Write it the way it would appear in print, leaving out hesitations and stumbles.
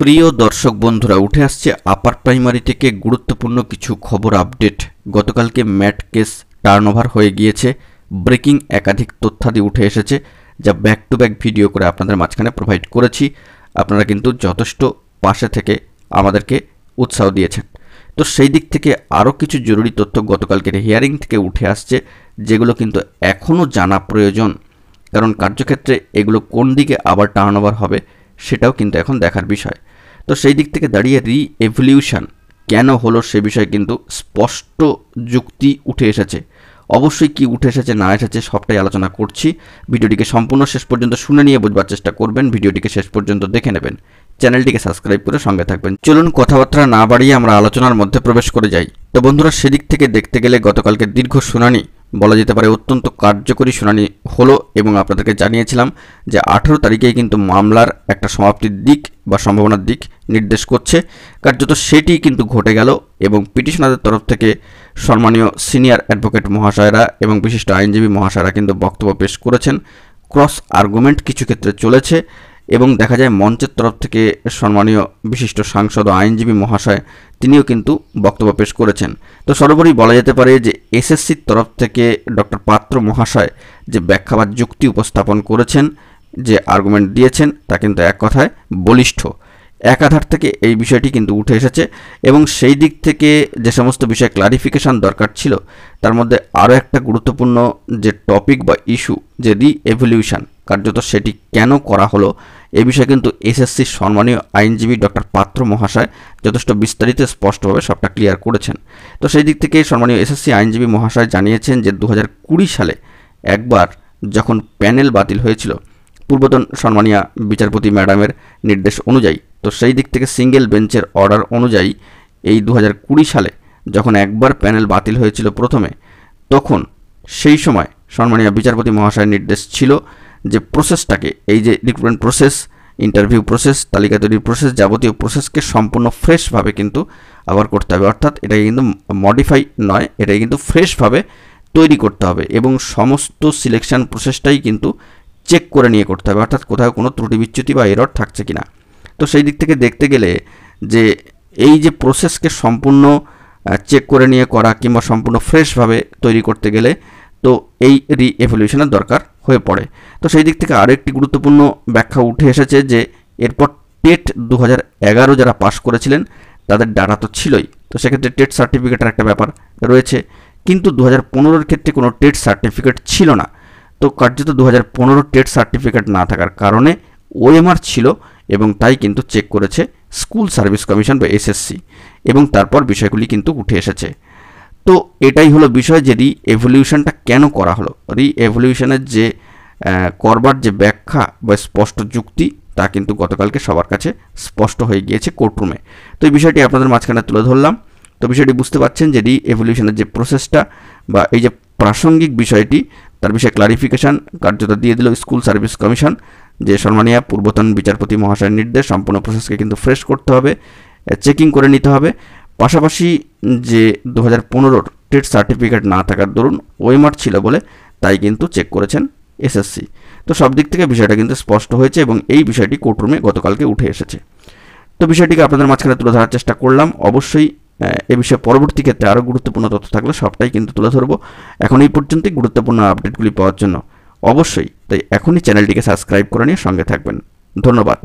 প্রিয় দর্শক বন্ধুরা, উঠে আসছে আপার প্রাইমারি থেকে গুরুত্বপূর্ণ কিছু খবর আপডেট। গতকালকে ম্যাট কেস টার্নওভার হয়ে গিয়েছে, ব্রেকিং একাধিক তথ্যাদি উঠে এসেছে, যা ব্যাক টু ব্যাক ভিডিও করে আপনাদের মাঝখানে প্রোভাইড করেছি। আপনারা কিন্তু যথেষ্ট পাশে থেকে আমাদেরকে উৎসাহ দিয়েছেন। তো সেই দিক থেকে আরও কিছু জরুরি তথ্য গতকালকের হিয়ারিং থেকে উঠে আসছে, যেগুলো কিন্তু এখনও জানা প্রয়োজন, কারণ কার্যক্ষেত্রে এগুলো কোন দিকে আবার টার্নওভার হবে সেটাও কিন্তু এখন দেখার বিষয়। তো সেই দিক থেকে দাঁড়িয়ে রি-এভলিউশন কেন হলো সে বিষয়ে কিন্তু স্পষ্ট যুক্তি উঠে এসেছে। অবশ্যই কি উঠে এসেছে না এসেছে সবটাই আলোচনা করছি। ভিডিওটিকে সম্পূর্ণ শেষ পর্যন্ত শুনে নিয়ে বুঝবার চেষ্টা করবেন, ভিডিওটিকে শেষ পর্যন্ত দেখে নেবেন, চ্যানেলটিকে সাবস্ক্রাইব করে সঙ্গে থাকবেন। চলুন কথাবার্তা না বাড়িয়ে আমরা আলোচনার মধ্যে প্রবেশ করে যাই। তো বন্ধুরা, সেদিক থেকে দেখতে গেলে গতকালকে দীর্ঘ শুনানি, বলা যেতে পারে অত্যন্ত কার্যকরী শুনানি হলো, এবং আপনাদেরকে জানিয়েছিলাম যে 18 তারিখেই কিন্তু মামলার একটা সমাপ্তির দিক বা সম্ভাবনার দিক নির্দেশ করছে। কার্যত সেটি কিন্তু ঘটে গেল, এবং পিটিশনারদের তরফ থেকে সম্মানীয় সিনিয়র অ্যাডভোকেট মহাশয়রা এবং বিশিষ্ট আইনজীবী মহাশয়রা কিন্তু বক্তব্য পেশ করেছেন। ক্রস আর্গুমেন্ট কিছু ক্ষেত্রে চলেছে, এবং দেখা যায় মঞ্চের তরফ থেকে সম্মানীয় বিশিষ্ট সাংসদ ও আইনজীবী মহাশয় তিনিও কিন্তু বক্তব্য পেশ করেছেন। তো সর্বোপরি বলা যেতে পারে যে এসএসসির তরফ থেকে ডক্টর পাত্র মহাশয় যে ব্যাখ্যা বা যুক্তি উপস্থাপন করেছেন, যে আর্গুমেন্ট দিয়েছেন, তা কিন্তু এক কথায় বলিষ্ঠ। একাধার থেকে এই বিষয়টি কিন্তু উঠে এসেছে, এবং সেই দিক থেকে যে সমস্ত বিষয়ে ক্লারিফিকেশন দরকার ছিল তার মধ্যে আরও একটা গুরুত্বপূর্ণ যে টপিক বা ইস্যু, যে রি-এভলিউশন কার্যত সেটি কেন করা হলো, এ বিষয়ে কিন্তু এসএসসির সম্মানীয় আইনজীবী ডক্টর পাত্র মহাশয় যথেষ্ট বিস্তারিত স্পষ্টভাবে সবটা ক্লিয়ার করেছেন। তো সেই দিক থেকে সম্মানীয় এসএসসি আইনজীবী মহাশয় জানিয়েছেন যে 2020 সালে একবার যখন প্যানেল বাতিল হয়েছিল পূর্বতন সম্মানীয় বিচারপতি ম্যাডামের নির্দেশ অনুযায়ী, তো সেই দিক থেকে সিঙ্গেল বেঞ্চের অর্ডার অনুযায়ী এই 2020 সালে যখন একবার প্যানেল বাতিল হয়েছিল প্রথমে, তখন সেই সময় সম্মানীয় বিচারপতি মহাশয়ের নির্দেশ ছিল যে প্রসেসটাকে, এই যে রিক্রুটমেন্ট প্রসেস, ইন্টারভিউ প্রসেস, তালিকা তৈরির প্রসেস, যাবতীয় প্রসেসকে সম্পূর্ণ ফ্রেশভাবে কিন্তু আবার করতে হবে। অর্থাৎ এটাকে কিন্তু মডিফাই নয়, এটাকে কিন্তু ফ্রেশভাবে তৈরি করতে হবে, এবং সমস্ত সিলেকশন প্রসেসটাই কিন্তু চেক করে নিয়ে করতে হবে, অর্থাৎ কোথাও কোনো ত্রুটি বিচ্যুতি বা এরর থাকছে কিনা। তো সেই দিক থেকে দেখতে গেলে যে এই যে প্রসেসকে সম্পূর্ণ চেক করে নিয়ে করা কিংবা সম্পূর্ণ ফ্রেশভাবে তৈরি করতে গেলে তো এই রি-এভলিউশনের দরকার হয়ে পড়ে। তো সেই দিক থেকে আরও একটি গুরুত্বপূর্ণ ব্যাখ্যা উঠে এসেছে যে এরপর টেট 2011 যারা পাশ করেছিলেন তাদের ডাটা তো ছিলই, তো সেক্ষেত্রে টেট সার্টিফিকেটের একটা ব্যাপার রয়েছে, কিন্তু 2015-র ক্ষেত্রে কোনো টেট সার্টিফিকেট ছিল না। তো কার্যত 2015 টেট সার্টিফিকেট না থাকার কারণে ওএমআর ছিল, এবং তাই কিন্তু চেক করেছে স্কুল সার্ভিস কমিশন বা এসএসসি, এবং তারপর বিষয়গুলি কিন্তু উঠে এসেছে। তো এটাই হলো বিষয় যে রি-এভলিউশনটা কেন করা হলো। রি-এভলিউশনের যে করবার যে ব্যাখ্যা বা স্পষ্ট যুক্তি, তা কিন্তু গতকালকে সবার কাছে স্পষ্ট হয়ে গিয়েছে কোর্টরুমে। তো এই বিষয়টি আপনাদের মাঝখানে তুলে ধরলাম। তো বিষয়টি বুঝতে পারছেন যে রি-এভলিউশনের যে প্রসেসটা বা এই যে প্রাসঙ্গিক বিষয়টি, তার বিষয়ে ক্লারিফিকেশান কার্যত দিয়ে দিল স্কুল সার্ভিস কমিশন, যে সম্মানীয় পূর্বতন বিচারপতি মহাশয়ের নির্দেশ সম্পূর্ণ প্রসেসকে কিন্তু ফ্রেশ করতে হবে, চেকিং করে নিতে হবে। পাশাপাশি যে 2015-র টেট সার্টিফিকেট না থাকার দরুন ওএমআর ছিল বলে তাই কিন্তু চেক করেছেন এসএসসি। তো সব দিক থেকে বিষয়টা কিন্তু স্পষ্ট হয়েছে, এবং এই বিষয়টি কোর্টরুমে গতকালকে উঠে এসেছে। তো বিষয়টিকে আপনাদের মাঝখানে তুলে ধরার চেষ্টা করলাম। অবশ্যই এ বিষয়ে পরবর্তী ক্ষেত্রে আরও গুরুত্বপূর্ণ তথ্য থাকলে সবটাই কিন্তু তুলে ধরবো। এখন এই পর্যন্তই গুরুত্বপূর্ণ আপডেটগুলি পাওয়ার জন্য অবশ্যই তাই এখনই চ্যানেলটিকে সাবস্ক্রাইব করে নিয়ে সঙ্গে থাকবেন। ধন্যবাদ।